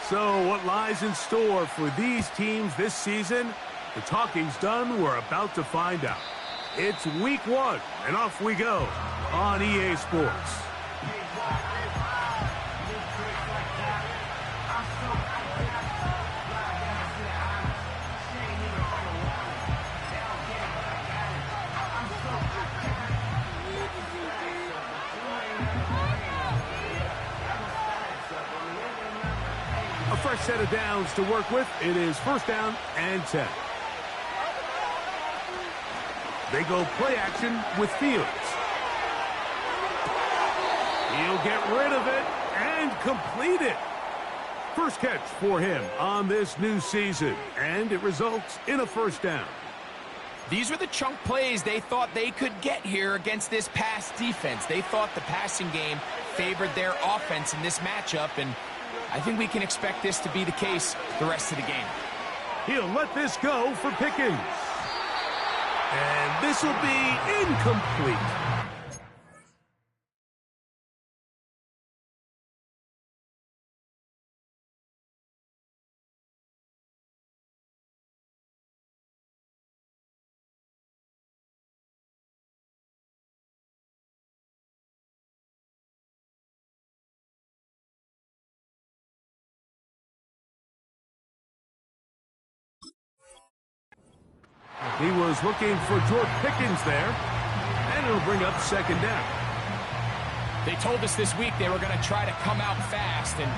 So what lies in store for these teams this season? The talking's done. We're about to find out. It's week 1, and off we go on EA Sports. A fresh set of downs to work with. It is first down and 10. They go play action with Fields. He'll get rid of it and complete it. First catch for him on this new season, and it results in a first down. These were the chunk plays they thought they could get here against this pass defense. They thought the passing game favored their offense in this matchup, and I think we can expect this to be the case the rest of the game. He'll let this go for Pickens. And this will be incomplete. He was looking for George Pickens there, and it'll bring up second down. They told us this week they were going to try to come out fast, and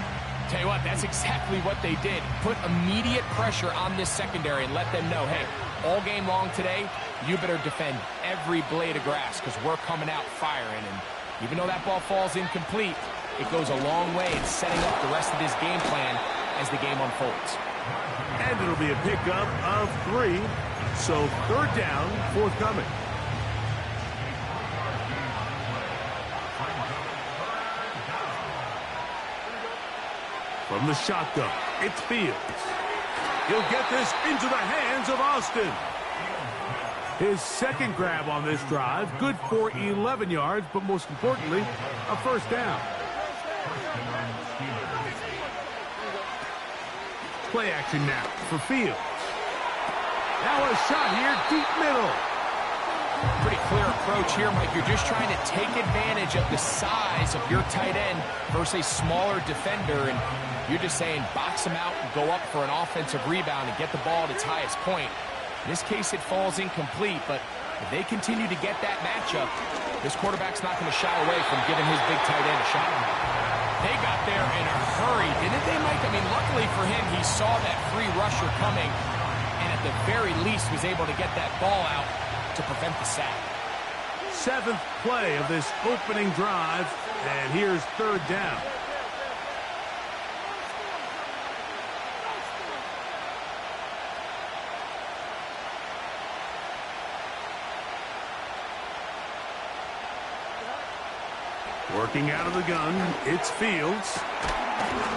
tell you what, that's exactly what they did. Put immediate pressure on this secondary and let them know, hey, all game long today, you better defend every blade of grass because we're coming out firing. And even though that ball falls incomplete, it goes a long way in setting up the rest of this game plan as the game unfolds. And it'll be a pickup of 3. So third down, forthcoming. From the shotgun, it's Fields. He'll get this into the hands of Austin. His second grab on this drive, good for 11 yards, but most importantly, a first down. Play action now for Fields. Now a shot here, deep middle. Pretty clear approach here, Mike. You're just trying to take advantage of the size of your tight end versus a smaller defender, and you're just saying box him out and go up for an offensive rebound and get the ball at its highest point. In this case, it falls incomplete, but if they continue to get that matchup, this quarterback's not going to shy away from giving his big tight end a shot. They got there in a hurry, didn't they, Mike? I mean, luckily for him, he saw that free rusher coming, and at the very least was able to get that ball out to prevent the sack. 7th play of this opening drive, and here's third down. Working out of the gun, it's Fields.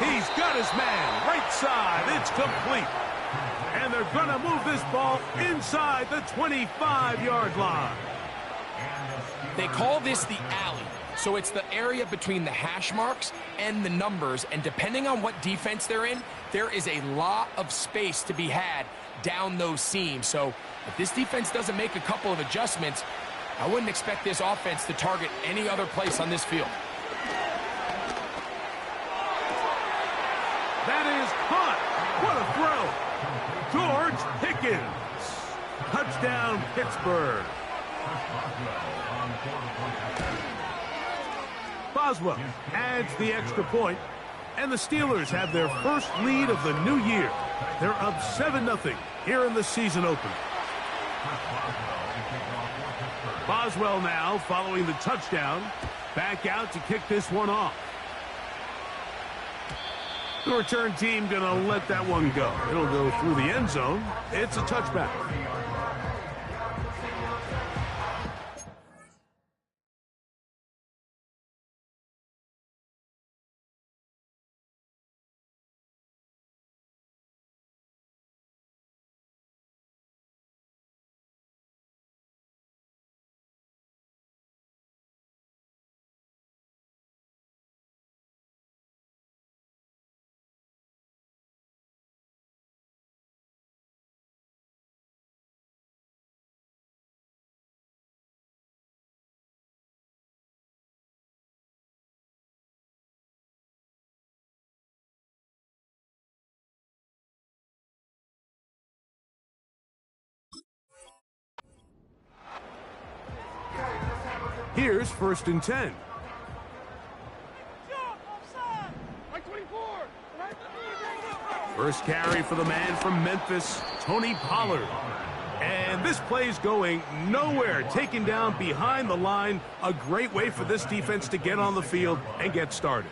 He's got his man, right side, it's complete. And they're going to move this ball inside the 25-yard line. They call this the alley, so it's the area between the hash marks and the numbers, and depending on what defense they're in, there is a lot of space to be had down those seams. So if this defense doesn't make a couple of adjustments, I wouldn't expect this offense to target any other place on this field. That is caught. What a throw. George Pickens. Touchdown, Pittsburgh. Boswell adds the extra point, and the Steelers have their first lead of the new year. They're up 7-0 here in the season opener. Boswell now, following the touchdown, back out to kick this one off. The return team going to let that one go. It'll go through the end zone. It's a touchback. Here's 1st and 10. First carry for the man from Memphis, Tony Pollard. And this play's going nowhere, taken down behind the line. A great way for this defense to get on the field and get started.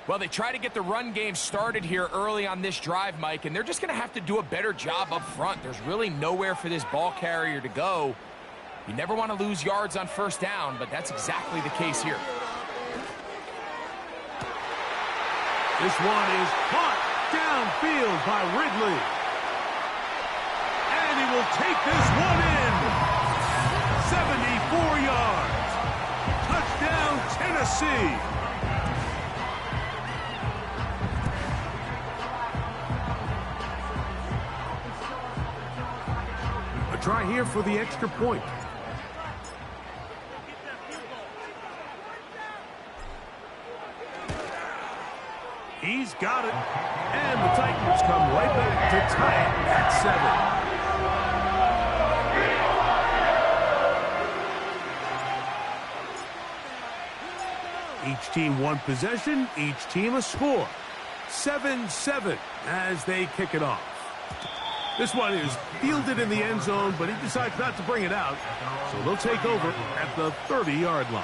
Well, they try to get the run game started here early on this drive, Mike, and they're just going to have to do a better job up front. There's really nowhere for this ball carrier to go. You never want to lose yards on 1st down, but that's exactly the case here. This one is caught downfield by Ridley. And he will take this one in. 74 yards. Touchdown, Tennessee. A try here for the extra point. He's got it. And the Titans come right back to tie it at 7. Each team one possession, each team a score. 7-7 as they kick it off. This one is fielded in the end zone, but he decides not to bring it out. So they'll take over at the 30-yard line.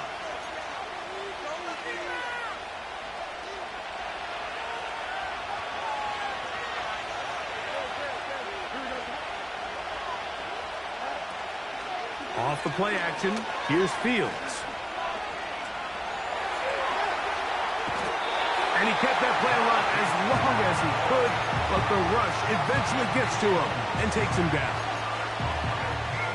Off the play action, here's Fields. And he kept that play alive as long as he could, but the rush eventually gets to him and takes him down.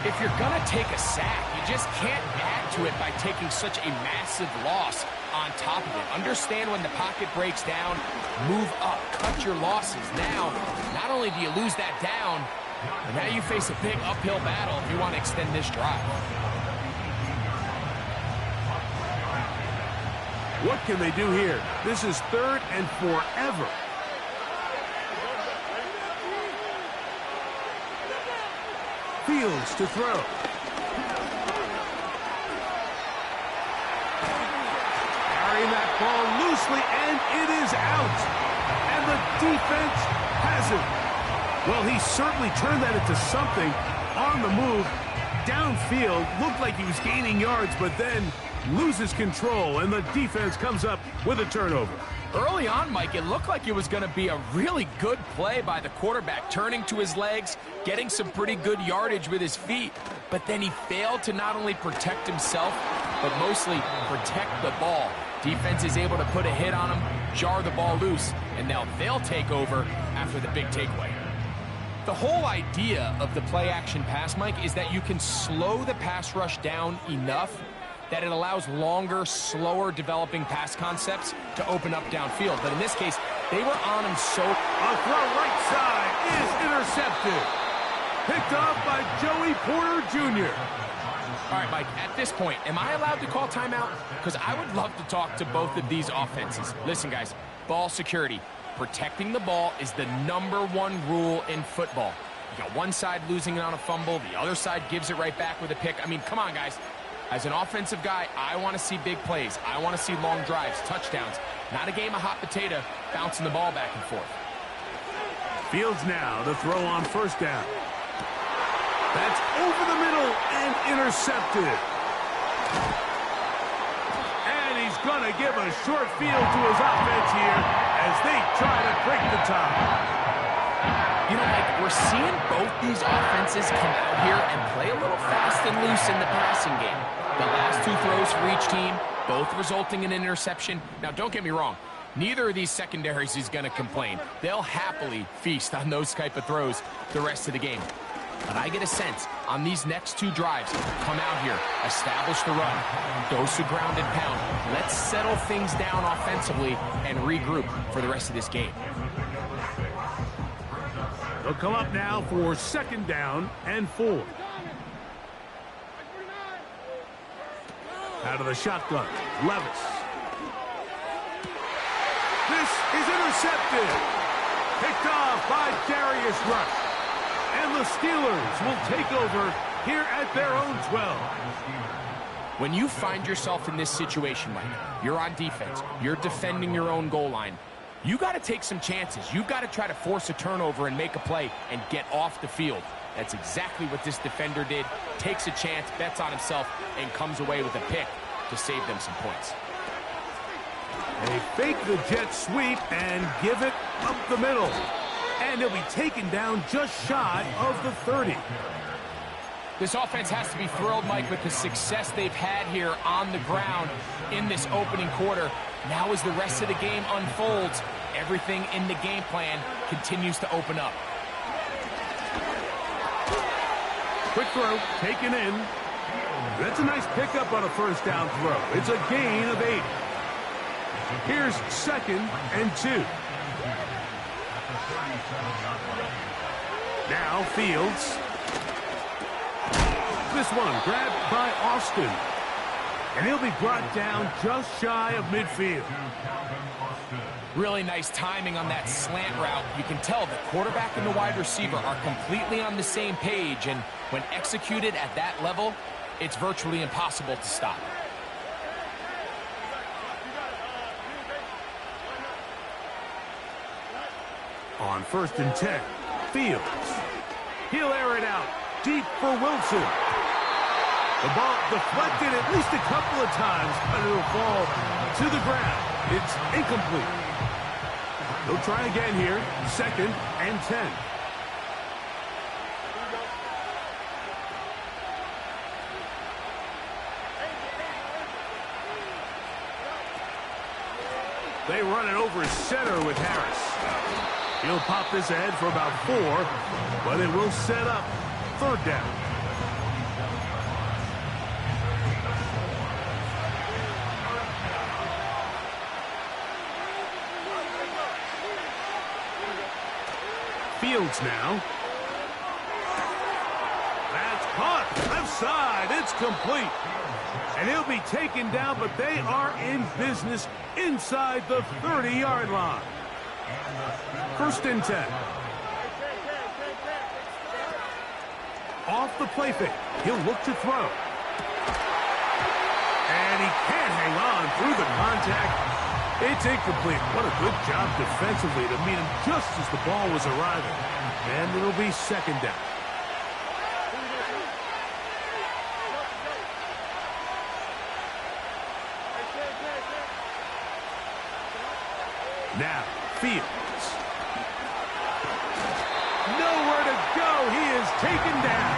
If you're going to take a sack, you just can't add to it by taking such a massive loss on top of it. Understand when the pocket breaks down, move up, cut your losses. Now, not only do you lose that down, but now you face a big uphill battle if you want to extend this drive. What can they do here? This is 3rd and forever. Fields to throw. Carrying that ball loosely, and it is out. And the defense has it. Well, he certainly turned that into something on the move. Downfield, looked like he was gaining yards, but then loses control, and the defense comes up with a turnover. Early on, Mike, it looked like it was going to be a really good play by the quarterback, turning to his legs, getting some pretty good yardage with his feet, but then he failed to not only protect himself, but mostly protect the ball. Defense is able to put a hit on him, jar the ball loose, and now they'll take over after the big takeaway. The whole idea of the play-action pass, Mike, is that you can slow the pass rush down enough that it allows longer, slower developing pass concepts to open up downfield. But in this case, they were on him so... A throw right side is intercepted. Picked off by Joey Porter Jr. All right, Mike, at this point, am I allowed to call timeout? Because I would love to talk to both of these offenses. Listen, guys, ball security. Protecting the ball is the #1 rule in football. You got one side losing it on a fumble, the other side gives it right back with a pick. I mean, come on, guys. As an offensive guy, I want to see big plays. I want to see long drives, touchdowns. Not a game of hot potato, bouncing the ball back and forth. Fields now to throw on 1st down. That's over the middle and intercepted. And he's going to give a short field to his offense here as they try to break the tie. You know, Mike, we're seeing both these offenses come out here and play a little fast and loose in the passing game. The last 2 throws for each team, both resulting in an interception. Now, don't get me wrong. Neither of these secondaries is going to complain. They'll happily feast on those type of throws the rest of the game. But I get a sense on these next 2 drives, come out here, establish the run, dose of ground and pound. Let's settle things down offensively and regroup for the rest of this game. They'll come up now for 2nd down and 4. Out of the shotgun, Levis. This is intercepted. Picked off by Darius Rush. And the Steelers will take over here at their own 12. When you find yourself in this situation, Mike, you're on defense, you're defending your own goal line, you got to take some chances. You've got to try to force a turnover and make a play and get off the field. That's exactly what this defender did. Takes a chance, bets on himself, and comes away with a pick to save them some points. They fake the jet sweep and give it up the middle. And he'll be taken down just shy of the 30. This offense has to be thrilled, Mike, with the success they've had here on the ground in this opening quarter. Now as the rest of the game unfolds, everything in the game plan continues to open up. Quick throw, taken in. That's a nice pickup on a first down throw. It's a gain of 8. Here's 2nd and 2. Now Fields. This one grabbed by Austin. And he'll be brought down just shy of midfield. Really nice timing on that slant route. You can tell the quarterback and the wide receiver are completely on the same page, and when executed at that level, it's virtually impossible to stop. On 1st and 10, Fields. He'll air it out deep for Wilson. The ball deflected at least a couple of times, but it'll fall to the ground. It's incomplete. They'll try again here. 2nd and 10. They run it over center with Harris. He'll pop this ahead for about 4, but it will set up 3rd down. Fields now. That's caught. Left side. It's complete. And he'll be taken down, but they are in business inside the 30-yard line. 1st and 10. Off the play fake. He'll look to throw. And he can't hang on through the contact. It's incomplete. What a good job defensively to meet him just as the ball was arriving. And it'll be 2nd down. Now, Fields. Nowhere to go. He is taken down.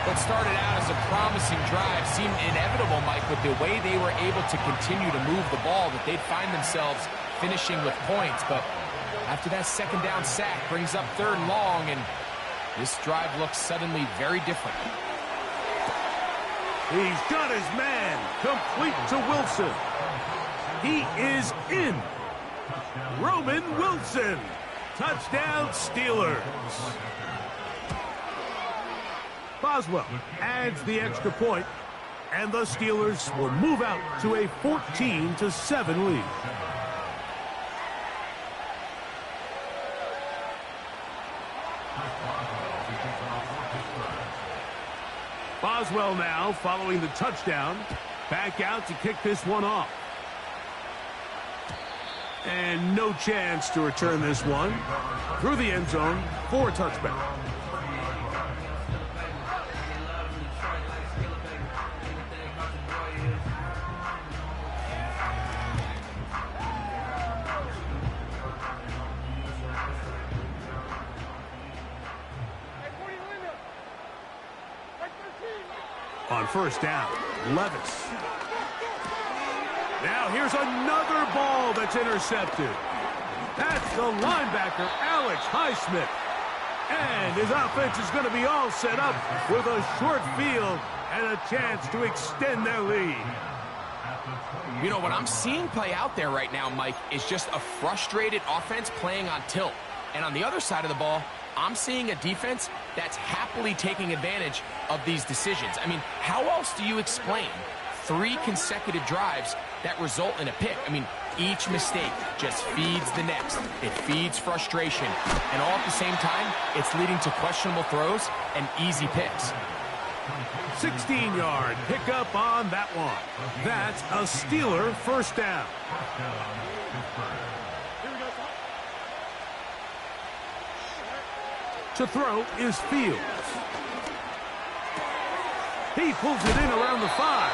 What started out as a promising drive seemed inevitable, Mike, with the way they were able to continue to move the ball, that they'd find themselves finishing with points. But after that 2nd down sack brings up 3rd and long, and this drive looks suddenly very different. He's got his man complete to Wilson. He is in. Roman Wilson. Touchdown, Steelers. Boswell adds the extra point, and the Steelers will move out to a 14-7 lead. Boswell now following the touchdown. Back out to kick this one off. And no chance to return this one through the end zone for a touchback. On 1st down, Levis. Now here's another ball that's intercepted. That's the linebacker, Alex Highsmith. And his offense is going to be all set up with a short field and a chance to extend their lead. You know, what I'm seeing play out there right now, Mike, is just a frustrated offense playing on tilt. And on the other side of the ball, I'm seeing a defense that's happily taking advantage of these decisions. I mean, how else do you explain 3 consecutive drives that result in a pick? I mean, each mistake just feeds the next. It feeds frustration. And all at the same time, it's leading to questionable throws and easy picks. 16-yard pickup on that one. That's a Steeler first down. To throw is Fields. He pulls it in around the 5.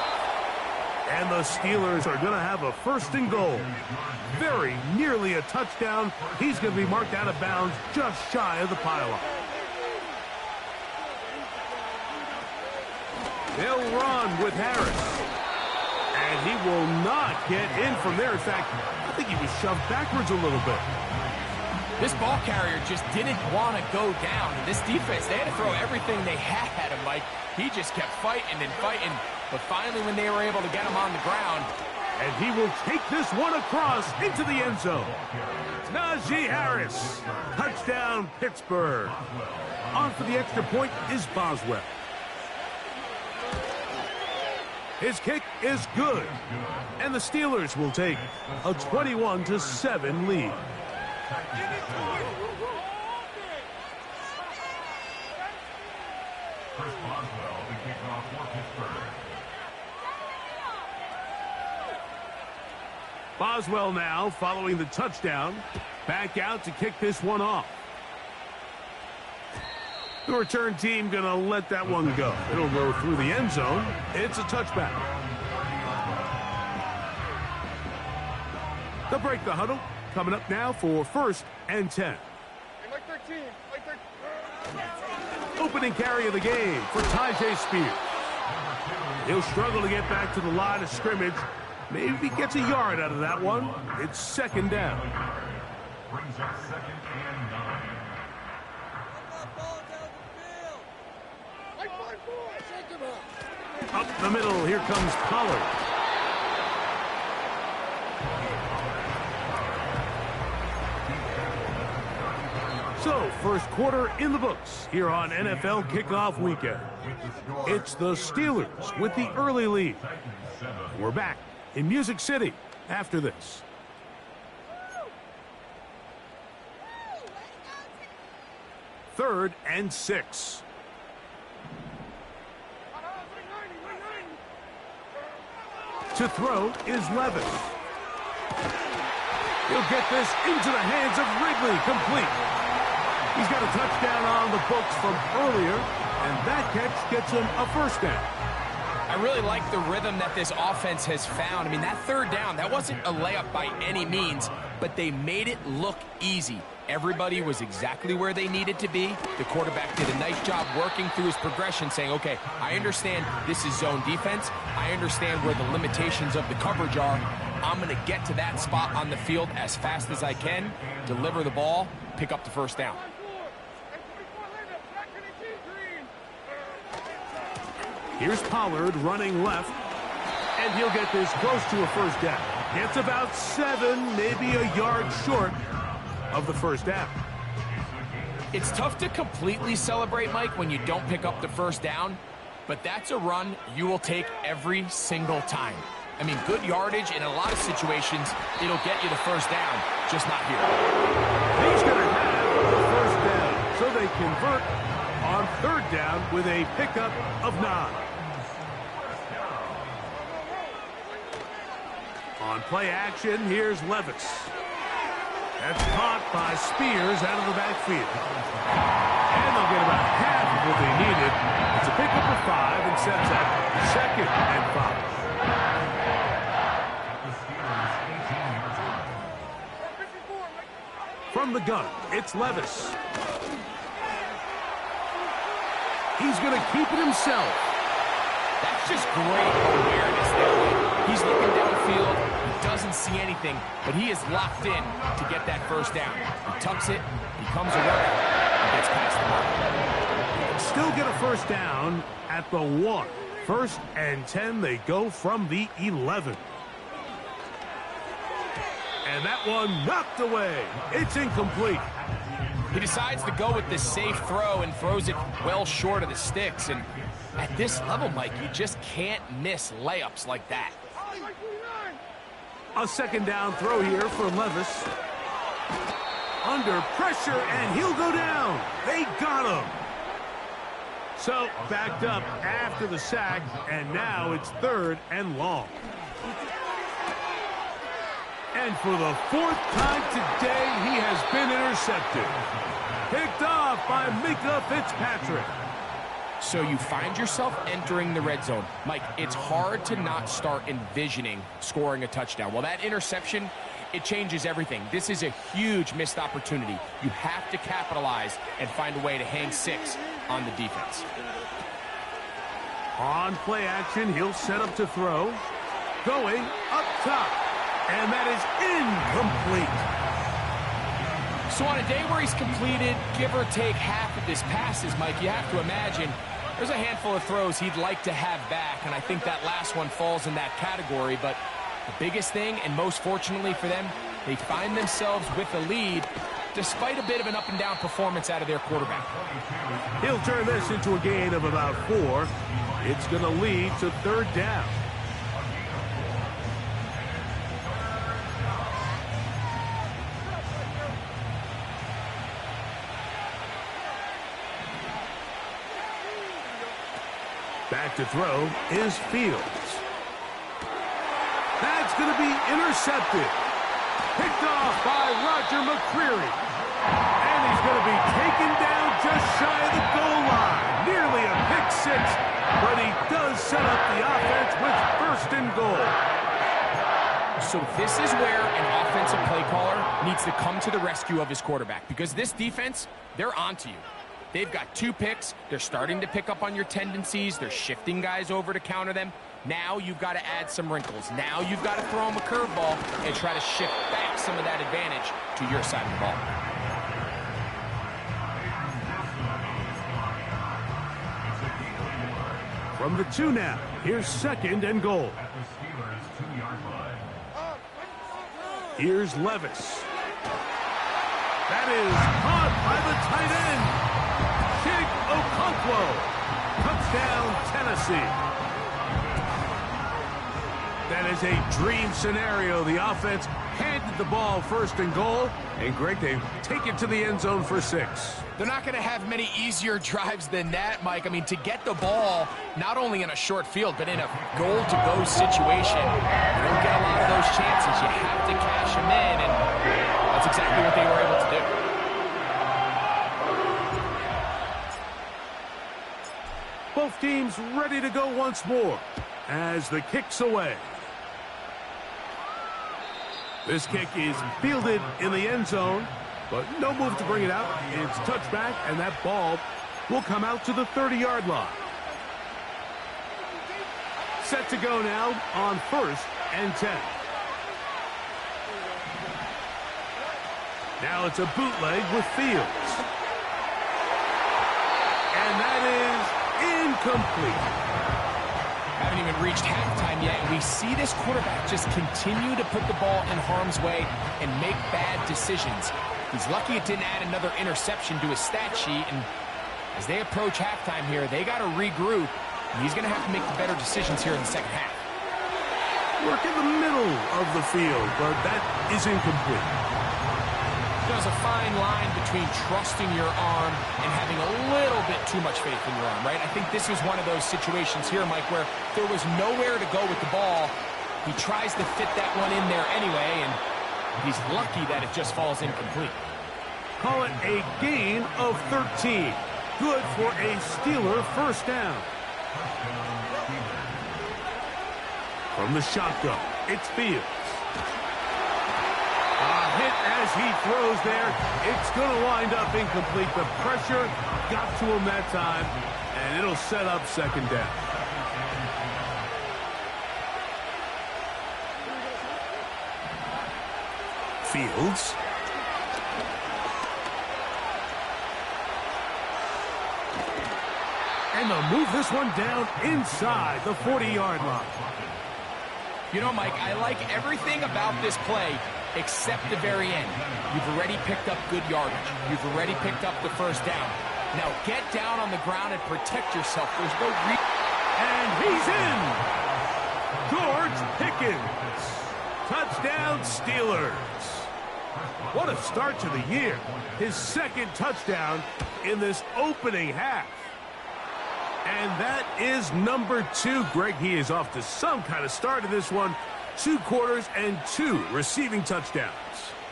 And the Steelers are going to have a first and goal. Very nearly a touchdown. He's going to be marked out of bounds just shy of the pylon. They'll run with Harris. And he will not get in from there. In fact, I think he was shoved backwards a little bit. This ball carrier just didn't want to go down. And this defense, they had to throw everything they had at him, Mike. He just kept fighting and fighting. But finally, when they were able to get him on the ground. And he will take this one across into the end zone. Najee Harris. Touchdown, Pittsburgh. On for the extra point is Boswell. His kick is good. And the Steelers will take a 21-7 lead. Chris Boswell, the kickoff for Pittsburgh. Boswell now following the touchdown. Back out to kick this one off. The return team going to let that one go. It'll go through the end zone. It's a touchback. They'll break the huddle. Coming up now for 1st and 10. Opening carry of the game for Tyjae Spears. He'll struggle to get back to the line of scrimmage. Maybe gets a yard out of that one. It's 2nd down. Brings up 2nd and 9. Up the middle, here comes Pollard. So, first quarter in the books here on NFL Kickoff Weekend. It's the Steelers with the early lead. We're back in Music City after this. Third and 6. To throw is Levis. He'll get this into the hands of Ridley, complete. He's got a touchdown on the books from earlier, and that catch gets him a first down. I really like the rhythm that this offense has found. I mean, that 3rd down, that wasn't a layup by any means, but they made it look easy. Everybody was exactly where they needed to be. The quarterback did a nice job working through his progression, saying, okay, I understand this is zone defense. I understand where the limitations of the coverage are. I'm going to get to that spot on the field as fast as I can, deliver the ball, pick up the first down. Here's Pollard running left, and he'll get this close to a first down. It's about 7, maybe a yard short of the first down. It's tough to completely celebrate, Mike, when you don't pick up the first down, but that's a run you will take every single time. I mean, good yardage in a lot of situations, it'll get you the first down, just not here. He's going to have the first down, so they convert on 3rd down with a pickup of 9. On play action, here's Levis. That's caught by Spears out of the backfield. And they'll get about half of what they needed. It's a pickup of 5 and sets up 2nd and 5. From the gun, it's Levis. He's going to keep it himself. That's just great awareness there. He's looking downfield. He doesn't see anything, but he is locked in to get that first down. He tucks it, becomes a runner, and gets past the mark. Still get a first down at the 1. 1st and 10, they go from the 11. And that one knocked away. It's incomplete. He decides to go with the safe throw and throws it well short of the sticks. And at this level, Mike, you just can't miss layups like that. A 2nd down throw here for Levis. Under pressure, and he'll go down. They got him. So, backed up after the sack, and now it's 3rd and long. And for the 4th time today, he has been intercepted. Picked off by Minkah Fitzpatrick. So you find yourself entering the red zone. Mike, it's hard to not start envisioning scoring a touchdown. Well, that interception, it changes everything. This is a huge missed opportunity. You have to capitalize and find a way to hang 6 on the defense. On play action, he'll set up to throw. Going up top. And that is incomplete. So on a day where he's completed, give or take half of his passes, Mike, you have to imagine there's a handful of throws he'd like to have back, and I think that last one falls in that category. But the biggest thing, and most fortunately for them, they find themselves with a lead despite a bit of an up-and-down performance out of their quarterback. He'll turn this into a gain of about 4. It's going to lead to 3rd down. Back to throw is Fields. That's going to be intercepted. Picked off by Roger McCreary. And he's going to be taken down just shy of the goal line. Nearly a pick 6, but he does set up the offense with 1st and goal. So this is where an offensive play caller needs to come to the rescue of his quarterback, because this defense, they're onto you. They've got 2 picks. They're starting to pick up on your tendencies. They're shifting guys over to counter them. Now you've got to add some wrinkles. Now you've got to throw them a curveball and try to shift back some of that advantage to your side of the ball. From the 2 now, here's 2nd and goal. At the Steelers' 2-yard line. Here's Levis. That is caught by the tight end. Chig Okonkwo. Touchdown, Tennessee. That is a dream scenario. The offense handed the ball 1st and goal. And Greg, they take it to the end zone for 6. They're not going to have many easier drives than that, Mike. I mean, to get the ball, not only in a short field, but in a goal-to-go situation, you don't get a lot of those chances. You have to cash them in, and that's exactly what they were able to do. Both teams ready to go once more as the kick's away. This kick is fielded in the end zone, but no move to bring it out. It's touchback, and that ball will come out to the 30-yard line. Set to go now on 1st and 10. Now it's a bootleg with Fields. And that is incomplete. Haven't even reached halftime yet, and we see this quarterback just continue to put the ball in harm's way and make bad decisions. He's lucky it didn't add another interception to his stat sheet, and as they approach halftime here, they got to regroup, and he's going to have to make the better decisions here in the second half. Work in the middle of the field, but that is incomplete. There's a fine line between trusting your arm and having a little bit too much faith in your arm, right? I think this was one of those situations here, Mike, where there was nowhere to go with the ball. He tries to fit that one in there anyway, and he's lucky that it just falls incomplete. Call it a gain of 13. Good for a Steeler 1st down. From the shotgun, it's Fields. A hit as he throws there. It's going to wind up incomplete. The pressure got to him that time, and it'll set up 2nd down. Fields. And they'll move this one down inside the 40-yard line. You know, Mike, I like everything about this play except the very end. You've already picked up good yardage. You've already picked up the 1st down. Now get down on the ground and protect yourself. There's no and he's in! George Pickens. Touchdown, Steelers. What a start to the year. His 2nd touchdown in this opening half. And that is number 2. Greg, he is off to some kind of start in this one. 2 quarters and 2 receiving touchdowns.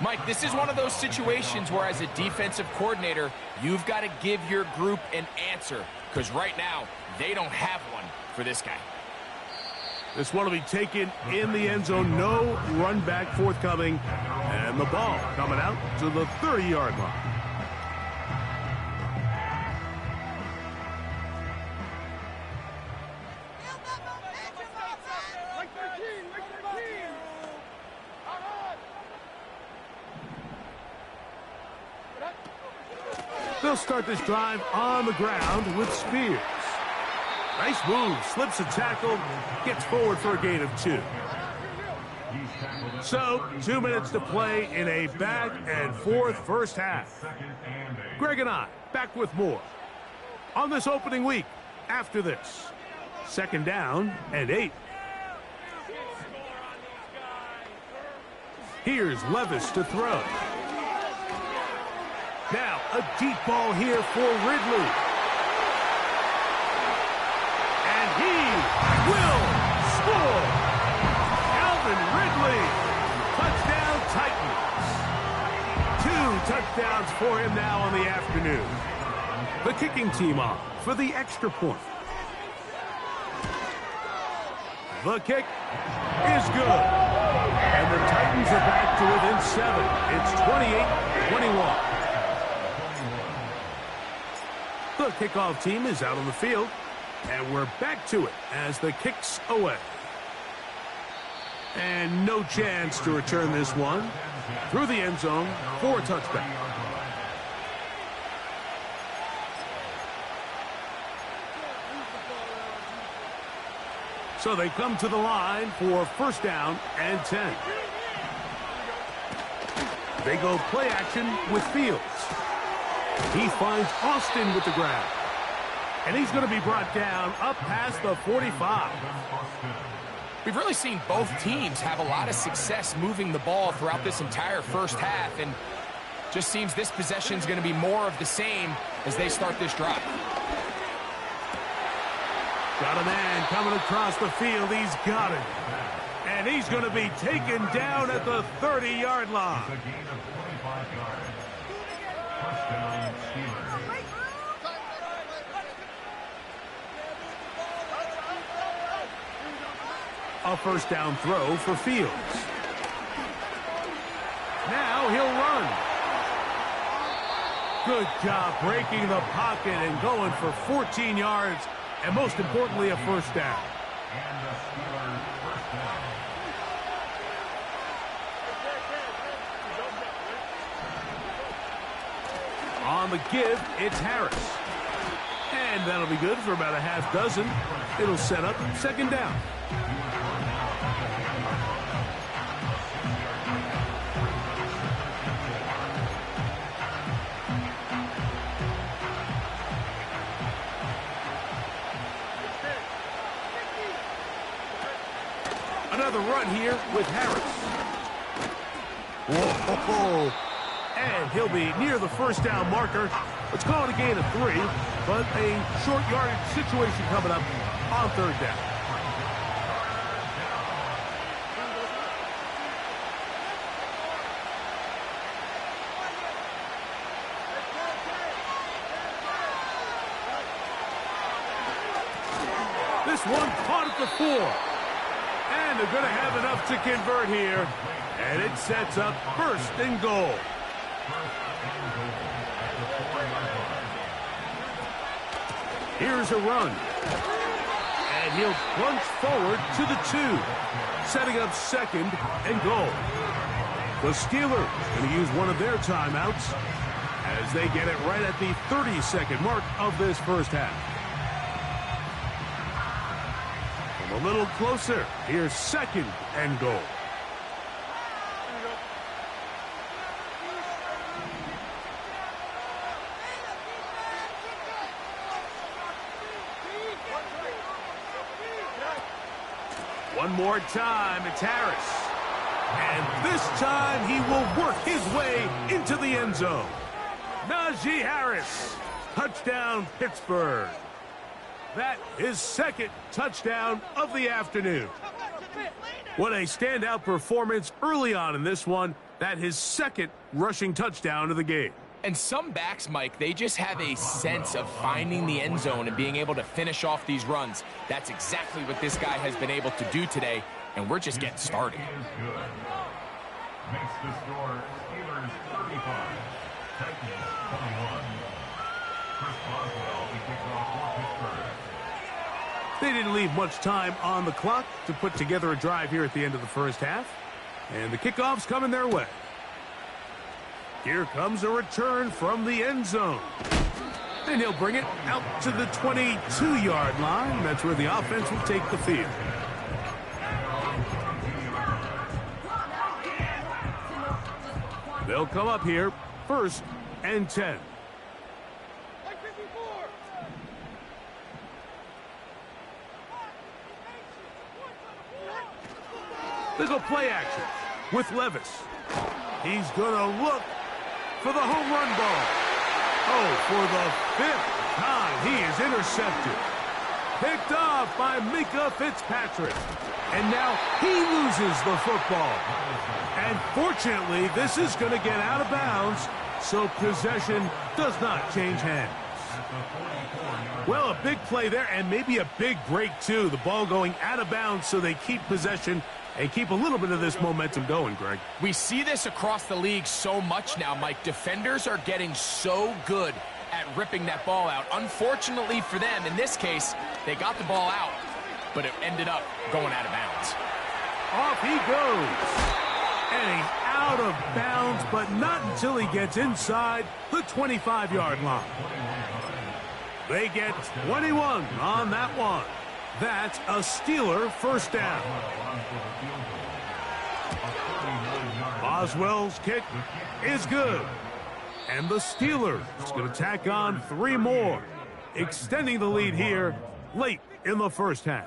Mike, this is one of those situations where as a defensive coordinator, you've got to give your group an answer. Because right now, they don't have one for this guy. This one will be taken in the end zone. No run back forthcoming. And the ball coming out to the 30-yard line. They'll start this drive on the ground with Spears. Nice move, slips a tackle, gets forward for a gain of 2. So, 2 minutes to play in a back-and-forth first half. Greg and I back with more on this opening week after this. 2nd down and 8. Here's Levis to throw. Now, a deep ball here for Ridley. And he will score. Calvin Ridley. Touchdown Titans. 2 touchdowns for him now on the afternoon. The kicking team on for the extra point. The kick is good. And the Titans are back to within 7. It's 28-21. The kickoff team is out on the field, and we're back to it as the kick's away. And no chance to return this one through the end zone for a touchback. So they come to the line for 1st down and 10. They go play action with Fields. He finds Austin with the grab. And he's going to be brought down up past the 45. We've really seen both teams have a lot of success moving the ball throughout this entire first half. And just seems this possession is going to be more of the same as they start this drive. Got a man coming across the field. He's got it. And he's going to be taken down at the 30-yard line. A 1st down throw for Fields. Now he'll run. Good job breaking the pocket and going for 14 yards, and most importantly, a 1st down. On the give, it's Harris. And that'll be good for about a half dozen. It'll set up 2nd down. Another run here with Harris. Whoa. And he'll be near the 1st down marker. Let's call it a gain of 3, but a short yardage situation coming up on 3rd down. This one caught at the 4. And they're going to have enough to convert here. And it sets up 1st and goal. Here's a run. And he'll plunge forward to the 2. Setting up 2nd and goal. The Steelers going to use one of their timeouts as they get it right at the 30-second mark of this first half. A little closer. Here's 2nd and goal. One more time, it's Harris. And this time he will work his way into the end zone. Najee Harris. Touchdown, Pittsburgh. That is second touchdown of the afternoon. What a standout performance early on in this one. That his second rushing touchdown of the game. And some backs, Mike, they just have a sense of finding the end zone and being able to finish off these runs. That's exactly what this guy has been able to do today, and we're just getting started. Makes the score Steelers 35, Titans 21. Chris Boswell will kick off for Pittsburgh. They didn't leave much time on the clock to put together a drive here at the end of the first half. And the kickoff's coming their way. Here comes a return from the end zone. And he'll bring it out to the 22-yard line. That's where the offense will take the field. They'll come up here, 1st and 10. They go play action with Levis. He's going to look for the home run ball. Oh, for the 5th time, he is intercepted. Picked off by Minkah Fitzpatrick. And now he loses the football. And fortunately, this is going to get out of bounds, so possession does not change hands. Well, a big play there, and maybe a big break, too. The ball going out of bounds, so they keep possession and keep a little bit of this momentum going, Greg. We see this across the league so much now, Mike. Defenders are getting so good at ripping that ball out. Unfortunately for them, in this case, they got the ball out, but it ended up going out of bounds. Off he goes. And he's out of bounds, but not until he gets inside the 25-yard line. They get 21 on that one. That's a Steeler first down. Boswell's kick is good. And the Steelers going to tack on 3 more, extending the lead here late in the first half.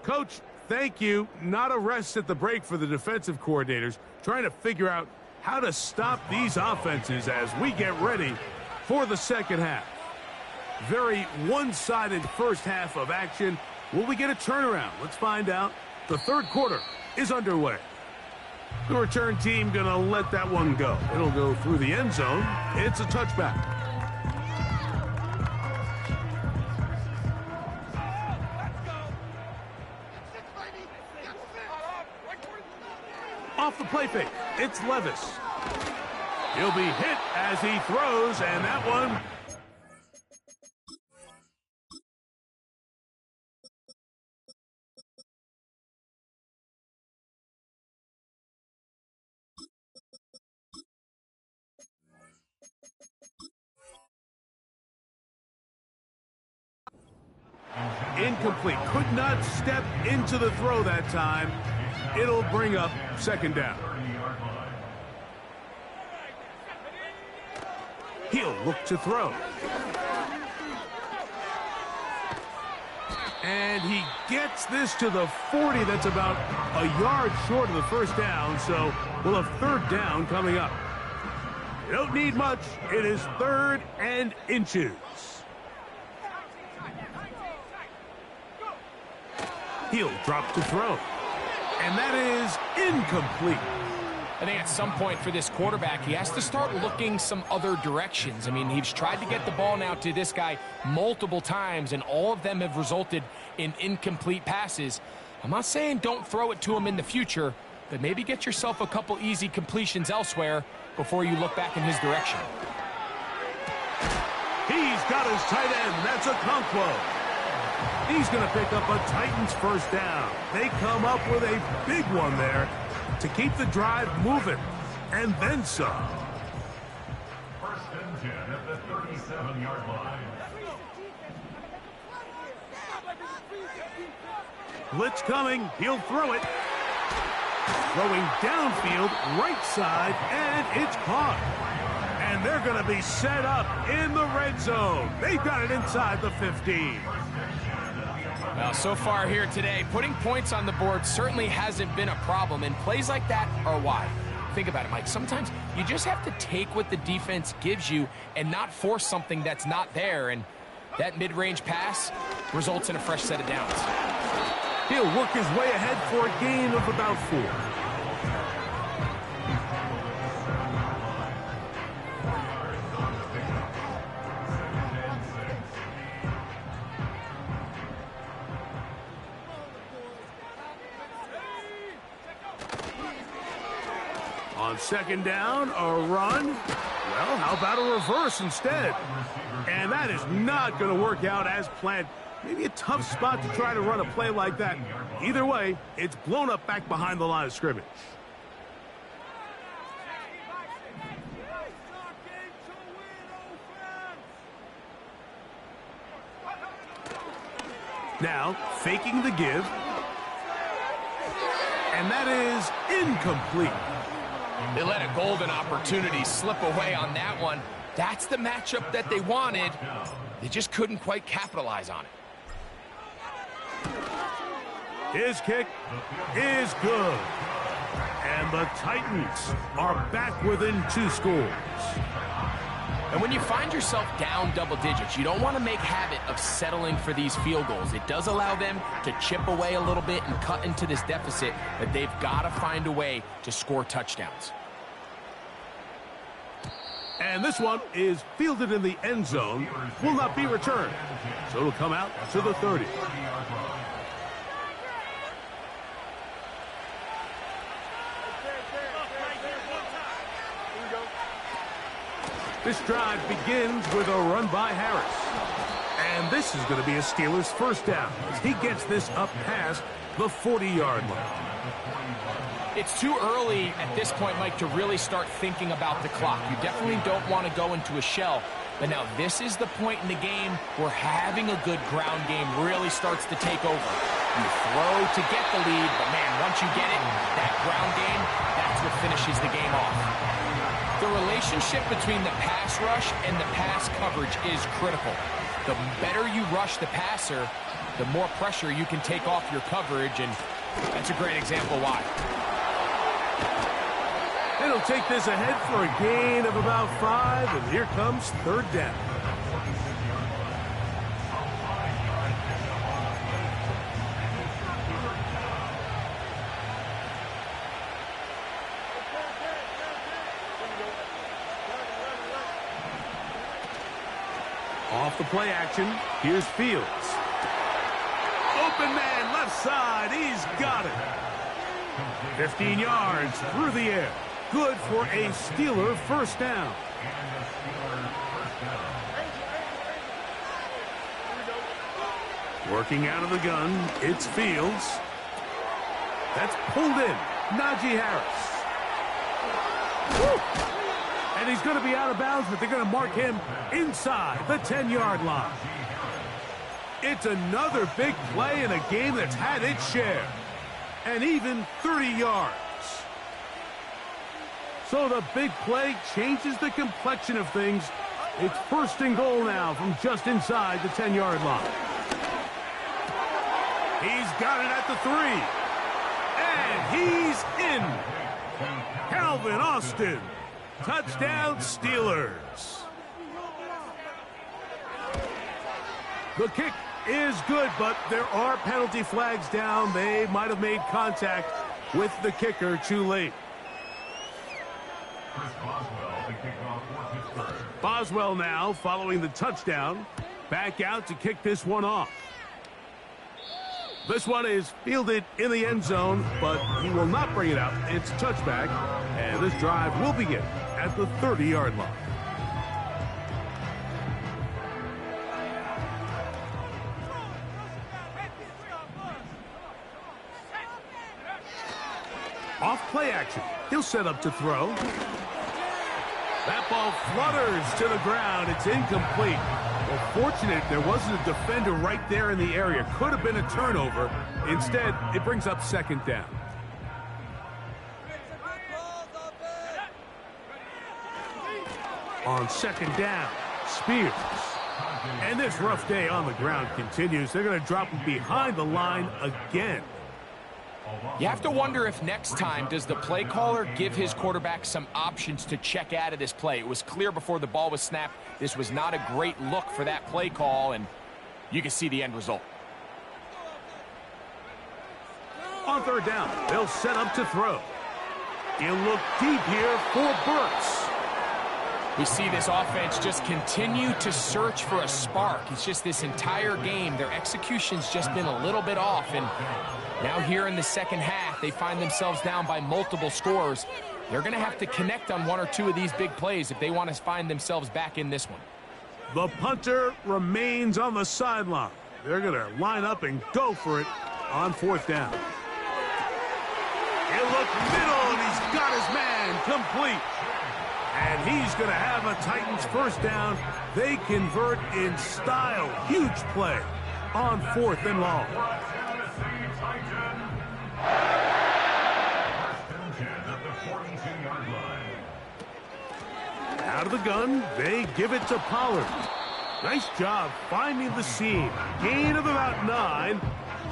Coach, thank you. Not a rest at the break for the defensive coordinators, trying to figure out how to stop these offenses as we get ready for the second half. Very one-sided first half of action. Will we get a turnaround? Let's find out. The third quarter is underway. The return team going to let that one go. It'll go through the end zone. It's a touchback. Off the play fake, it's Levis. He'll be hit as he throws, and that one incomplete. Could not step into the throw that time. It'll bring up second down. He'll look to throw. And he gets this to the 40. That's about a yard short of the first down, so we'll have third down coming up. You don't need much. It is 3rd and inches. He'll drop to throw. And that is incomplete. I think at some point for this quarterback, he has to start looking some other directions. I mean, he's tried to get the ball now to this guy multiple times, and all of them have resulted in incomplete passes. I'm not saying don't throw it to him in the future, but maybe get yourself a couple easy completions elsewhere before you look back in his direction. He's got his tight end. That's Okonkwo. He's going to pick up a Titans first down. They come up with a big one there to keep the drive moving, and then some. 1st and 10 at the 37-yard line. Blitz coming. He'll throw it. Throwing downfield, right side, and it's caught. And they're going to be set up in the red zone. They've got it inside the 15. Well, so far here today, putting points on the board certainly hasn't been a problem, and plays like that are why. Think about it, Mike. Sometimes you just have to take what the defense gives you and not force something that's not there, and that mid-range pass results in a fresh set of downs. He'll work his way ahead for a gain of about 4. On second down, a run. Well, how about a reverse instead? And that is not going to work out as planned. Maybe a tough spot to try to run a play like that. Either way, it's blown up back behind the line of scrimmage. Now, faking the give. And that is incomplete. They let a golden opportunity slip away on that one. That's the matchup that they wanted. They just couldn't quite capitalize on it. His kick is good. And the Titans are back within 2 scores. And when you find yourself down double digits, you don't want to make habit of settling for these field goals. It does allow them to chip away a little bit and cut into this deficit, but they've got to find a way to score touchdowns. And this one is fielded in the end zone, will not be returned. So it'll come out to the 30. This drive begins with a run by Harris. And this is going to be a Steelers first down as he gets this up past the 40-yard line. It's too early at this point, Mike, to really start thinking about the clock. You definitely don't want to go into a shell. But now this is the point in the game where having a good ground game really starts to take over. You throw to get the lead, but man, once you get it, that ground game, that's what finishes the game off. The relationship between the pass rush and the pass coverage is critical. The better you rush the passer, the more pressure you can take off your coverage, and that's a great example why. It'll take this ahead for a gain of about 5, and here comes third down. Off the play action, here's Fields. Open man, left side, he's got it. 15 yards through the air. Good for a Steeler first down. Working out of the gun, it's Fields. That's pulled in. Najee Harris. Woo! And he's going to be out of bounds, but they're going to mark him inside the 10-yard line. It's another big play in a game that's had its share. And even 30 yards. So the big play changes the complexion of things. It's first and goal now from just inside the 10-yard line. He's got it at the 3. And he's in. Calvin Austin. Touchdown, Steelers. The kick is good, but there are penalty flags down. They might have made contact with the kicker too late. Boswell now following the touchdown. Back out to kick this one off. This one is fielded in the end zone, but he will not bring it out. It's a touchback, and this drive will begin at the 30-yard line. Off play action. He'll set up to throw. That ball flutters to the ground. It's incomplete. Well, fortunate there wasn't a defender right there in the area. Could have been a turnover. Instead, it brings up second down. On second down, Spears. And this rough day on the ground continues. They're going to drop him behind the line again. You have to wonder if next time does the play caller give his quarterback some options to check out of this play. It was clear before the ball was snapped this was not a great look for that play call, and you can see the end result. On third down, they'll set up to throw. He'll look deep here for Burks. We see this offense just continue to search for a spark. It's just this entire game, their execution's just been a little bit off. And now here in the second half, they find themselves down by multiple scores. They're going to have to connect on one or two of these big plays if they want to find themselves back in this one. The punter remains on the sideline. They're going to line up and go for it on fourth down. He'll look middle, and he's got his man complete. And he's going to have a Titans first down. They convert in style. Huge play on fourth and long. Out of the gun, they give it to Pollard. Nice job finding the seam. Gain of about 9.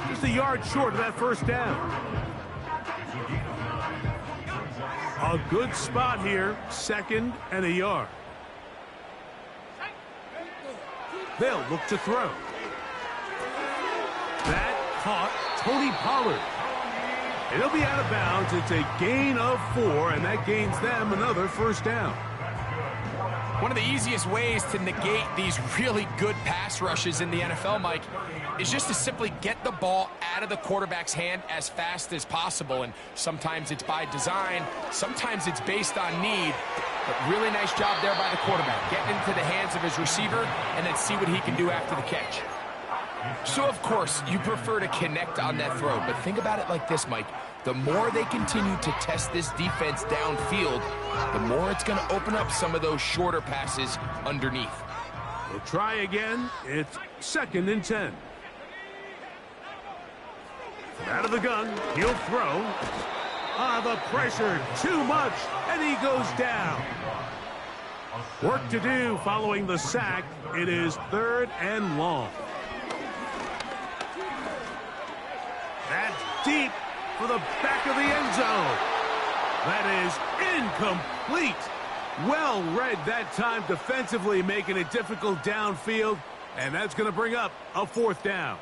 Just a yard short of that first down. A good spot here, second and a yard. They'll look to throw. That caught Tony Pollard. And he'll be out of bounds. It's a gain of 4, and that gains them another first down. One of the easiest ways to negate these really good pass rushes in the NFL, Mike, is just to simply get the ball out of the quarterback's hand as fast as possible. And sometimes it's by design, sometimes it's based on need. But really nice job there by the quarterback, getting into the hands of his receiver and then see what he can do after the catch. So, of course, you prefer to connect on that throw, but think about it like this, Mike. The more they continue to test this defense downfield, the more it's going to open up some of those shorter passes underneath. We'll try again. It's second and 10. Out of the gun, he'll throw. The pressure, too much, and he goes down. Work to do following the sack. It is third and long. That's deep for the back of the end zone. That is incomplete. Well read that time defensively, making it difficult downfield, and that's going to bring up a fourth down.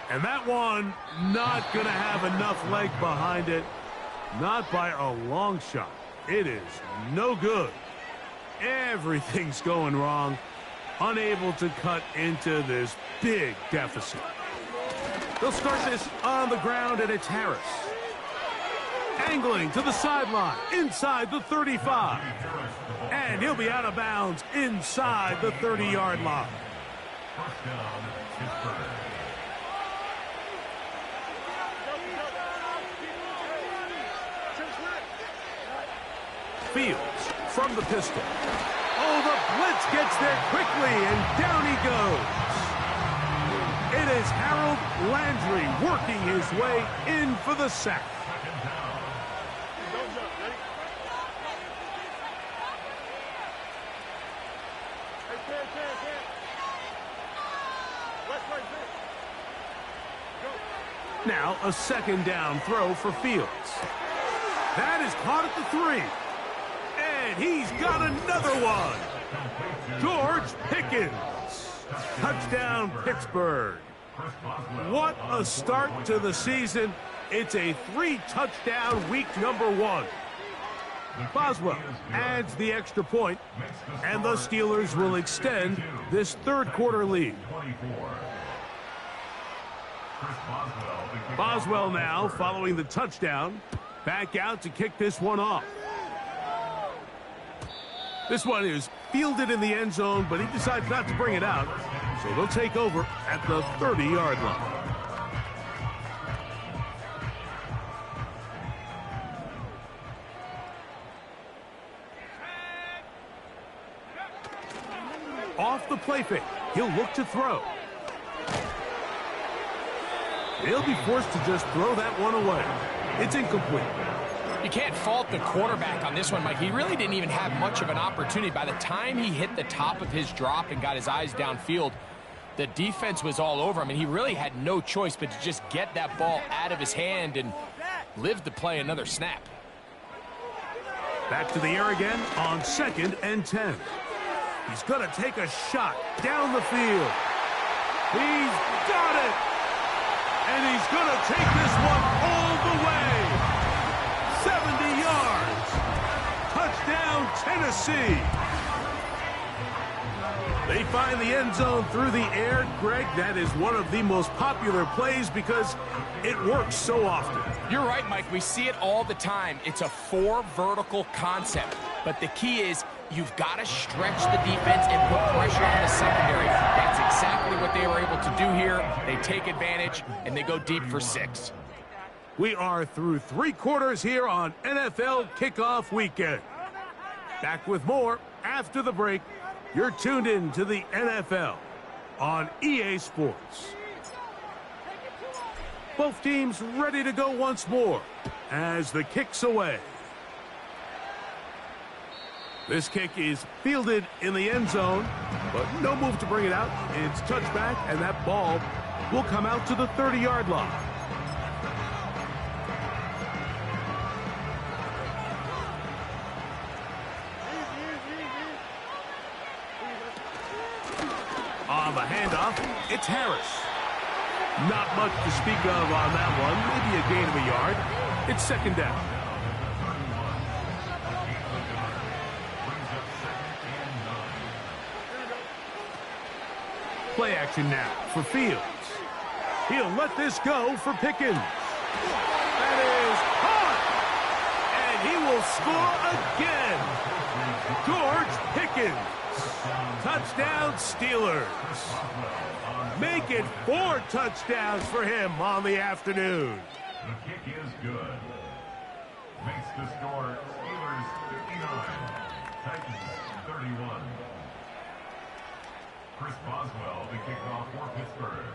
And that one not going to have enough leg behind it. Not by a long shot. It is no good. Everything's going wrong. Unable to cut into this big deficit. They'll start this on the ground, and it's Harris. Angling to the sideline, inside the 35. And he'll be out of bounds inside the 30-yard line. First down, Pittsburgh. Fields from the pistol. Oh, the blitz gets there quickly, and down he goes. It is Harold Landry working his way in for the sack. Now a second down throw for Fields. That is caught at the 3. And he's got another one. George Pickens. Touchdown, Pittsburgh. What a start to the season. It's a 3-touchdown week number 1. Boswell adds the extra point, and the Steelers will extend this third quarter lead. Boswell now following the touchdown. Back out to kick this one off. This one is fielded in the end zone, but he decides not to bring it out. So they'll take over at the 30-yard line. off the play fake. He'll look to throw. He'll be forced to just throw that one away. It's incomplete. You can't fault the quarterback on this one, Mike. He really didn't even have much of an opportunity. By the time he hit the top of his drop and got his eyes downfield, the defense was all over him, and he really had no choice but to just get that ball out of his hand and live to play another snap. Back to the air again on 2nd and 10. He's going to take a shot down the field. He's got it! And he's going to take this one all the way. 70 yards. Touchdown, Tennessee. They find the end zone through the air. Greg, that is one of the most popular plays because it works so often. You're right, Mike. We see it all the time. It's a 4 vertical concept. But the key is you've got to stretch the defense and put pressure on the secondary. That's exactly what they were able to do here. They take advantage, and they go deep for 6. We are through 3 quarters here on NFL Kickoff Weekend. Back with more after the break. You're tuned in to the NFL on EA Sports. Both teams ready to go once more as the kick's away. This kick is fielded in the end zone, but no move to bring it out. It's touchback, and that ball will come out to the 30-yard line. On the handoff, it's Harris. Not much to speak of on that one. Maybe a gain of a yard. It's 2nd down. Play action now for Fields. He'll let this go for Pickens. That is caught! And he will score again. George Pickens. Touchdown, Steelers. Make it 4 touchdowns for him on the afternoon. The kick is good. Makes the score Steelers 59, Titans 31. Chris Boswell, the kickoff for Pittsburgh.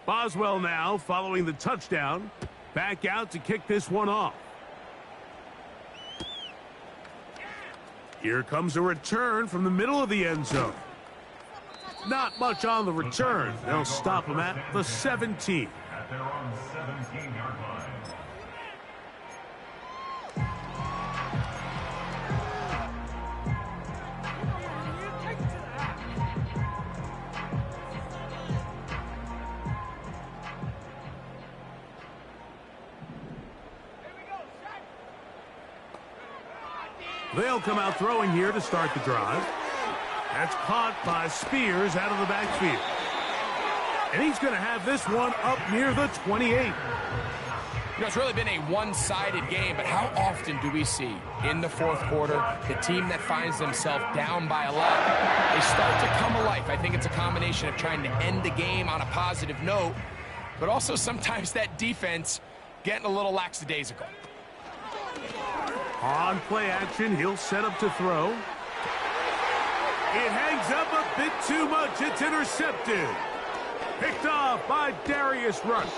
Boswell now following the touchdown. Back out to kick this one off. Here comes a return from the middle of the end zone. Not much on the return. They'll stop him at the 17. At their own 17-yard line. They'll come out throwing here to start the drive. That's caught by Spears out of the backfield. And he's going to have this one up near the 28. You know, it's really been a one-sided game, but how often do we see in the 4th quarter the team that finds themselves down by a lot, they start to come alive. I think it's a combination of trying to end the game on a positive note, but also sometimes that defense getting a little lackadaisical. On play action, he'll set up to throw. It hangs up a bit too much. It's intercepted. Picked off by Darius Rush.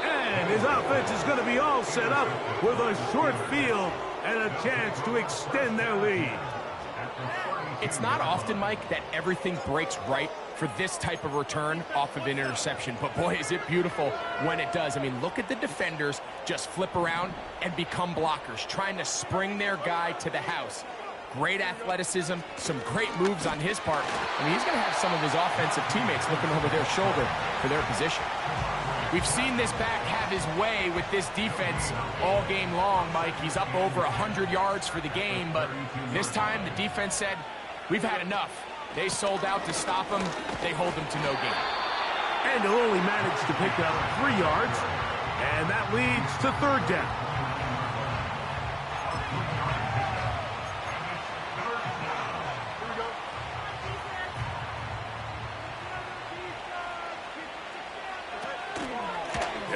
And his offense is going to be all set up with a short field and a chance to extend their lead. It's not often, Mike, that everything breaks right for this type of return off of an interception. But, boy, is it beautiful when it does. I mean, look at the defenders just flip around and become blockers, trying to spring their guy to the house. Great athleticism, some great moves on his part. I mean, he's going to have some of his offensive teammates looking over their shoulder for their position. We've seen this back have his way with this defense all game long, Mike. He's up over 100 yards for the game, but this time the defense said, we've had enough. They sold out to stop him. They hold him to no gain. And he'll only manage to pick up 3 yards, and that leads to 3rd down.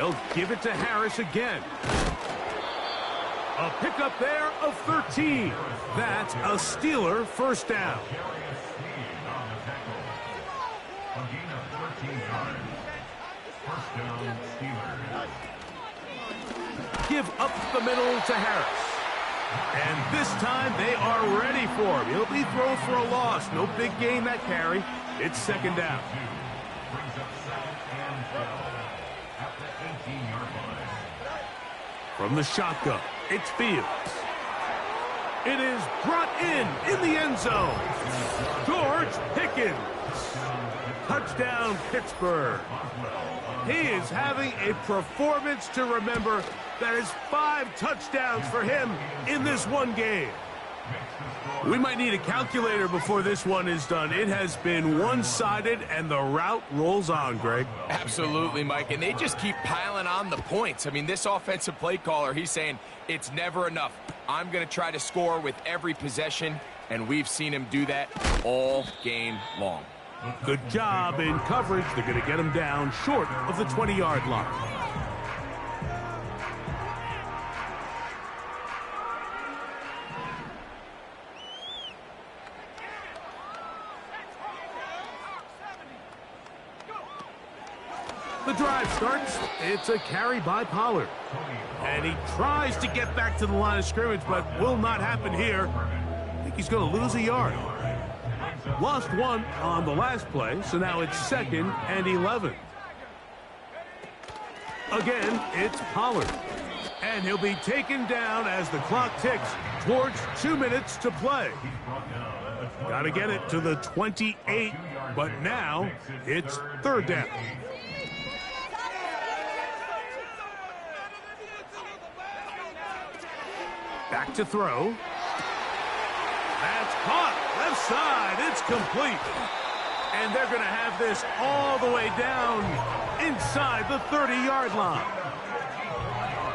They'll give it to Harris again. A pickup there of 13. That's a Steeler first down. Give up the middle to Harris. And this time they are ready for him. He'll be thrown for a loss. No big gain that carry. It's second down. From the shotgun, it's Fields. It is brought in the end zone. George Pickens. Touchdown, Pittsburgh. He is having a performance to remember. That is 5 touchdowns for him in this one game. We might need a calculator before this one is done. It has been one-sided, and the route rolls on, Greg. Absolutely, Mike, and they just keep piling on the points. I mean, this offensive play caller, he's saying it's never enough. I'm going to try to score with every possession, and we've seen him do that all game long. Good job in coverage. They're going to get him down short of the 20-yard line. The drive starts. It's a carry by Pollard. And he tries to get back to the line of scrimmage, but will not happen here. I think he's going to lose a yard. Lost one on the last play, so now it's 2nd and 11. Again, it's Pollard. And he'll be taken down as the clock ticks towards 2 minutes to play. Got to get it to the 28, but now it's 3rd down. Back to throw. That's caught. Left side. It's complete. And they're going to have this all the way down inside the 30-yard line.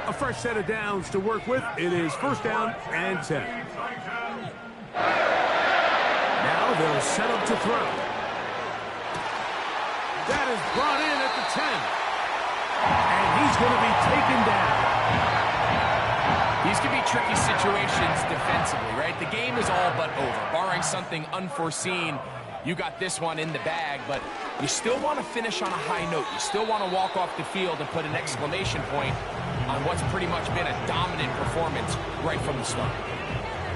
A fresh set of downs to work with. It is 1st down and 10. Now they'll set up to throw. That is brought in at the 10. And he's going to be taken down. These can be tricky situations defensively, right? The game is all but over. Barring something unforeseen, you got this one in the bag, but you still want to finish on a high note. You still want to walk off the field and put an exclamation point on what's pretty much been a dominant performance right from the start.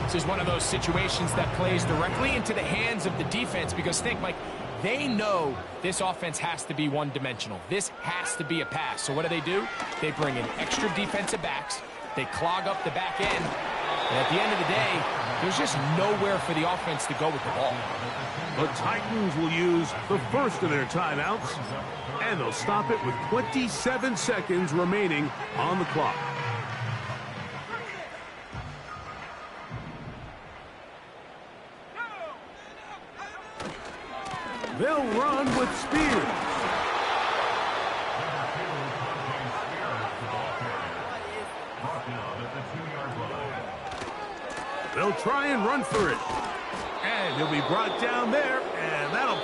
This is one of those situations that plays directly into the hands of the defense because think, Mike, they know this offense has to be one-dimensional. This has to be a pass. So what do? They bring in extra defensive backs. They clog up the back end, and at the end of the day, there's just nowhere for the offense to go with the ball. The Titans will use the first of their timeouts, and they'll stop it with 27 seconds remaining on the clock. They'll run with Spears. They'll try and run for it. And he'll be brought down there, and that'll put